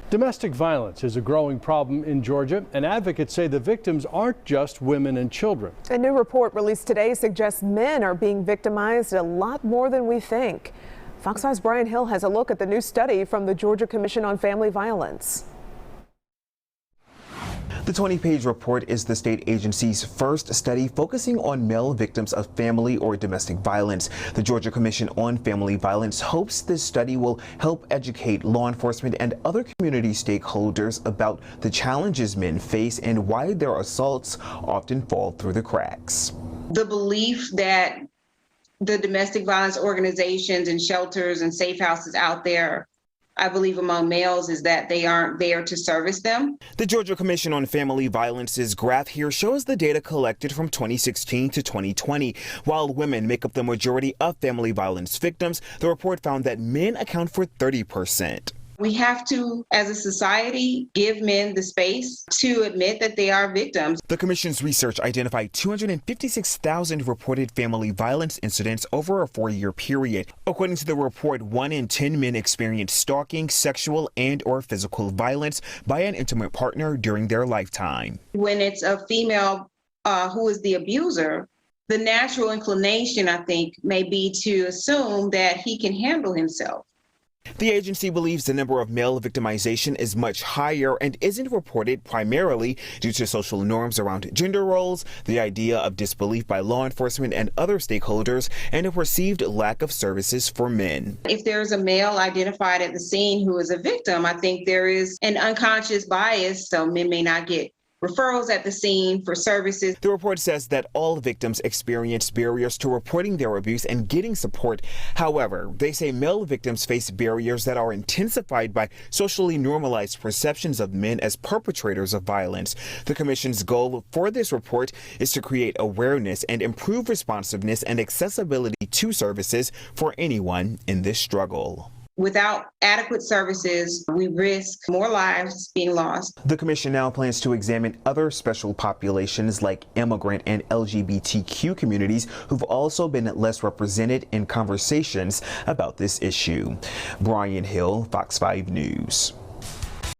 Domestic violence is a growing problem in Georgia, and advocates say the victims aren't just women and children. A new report released today suggests men are being victimized a lot more than we think. Fox 5's Brian Hill has a look at the new study from the Georgia Commission on Family Violence. The 20-page report is the state agency's first study focusing on male victims of family or domestic violence. The Georgia Commission on Family Violence hopes this study will help educate law enforcement and other community stakeholders about the challenges men face and why their assaults often fall through the cracks. The belief that the domestic violence organizations and shelters and safe houses out there, I believe among males, is that they aren't there to service them. The Georgia Commission on Family Violence's graph here shows the data collected from 2016 to 2020. While women make up the majority of family violence victims, the report found that men account for 30%. We have to, as a society, give men the space to admit that they are victims. The Commission's research identified 256,000 reported family violence incidents over a 4-year period. According to the report, 1 in 10 men experience stalking, sexual and/or physical violence by an intimate partner during their lifetime. When it's a female who is the abuser, the natural inclination, I think, may be to assume that he can handle himself. The agency believes the number of male victimization is much higher and isn't reported primarily due to social norms around gender roles, the idea of disbelief by law enforcement and other stakeholders, and a perceived lack of services for men. If there's a male identified at the scene who is a victim, I think there is an unconscious bias, so men may not get referrals at the scene for services. The report says that all victims experience barriers to reporting their abuse and getting support. However, they say male victims face barriers that are intensified by socially normalized perceptions of men as perpetrators of violence. The Commission's goal for this report is to create awareness and improve responsiveness and accessibility to services for anyone in this struggle. Without adequate services, we risk more lives being lost. The Commission now plans to examine other special populations like immigrant and LGBTQ communities who've also been less represented in conversations about this issue. Brian Hill, Fox 5 News.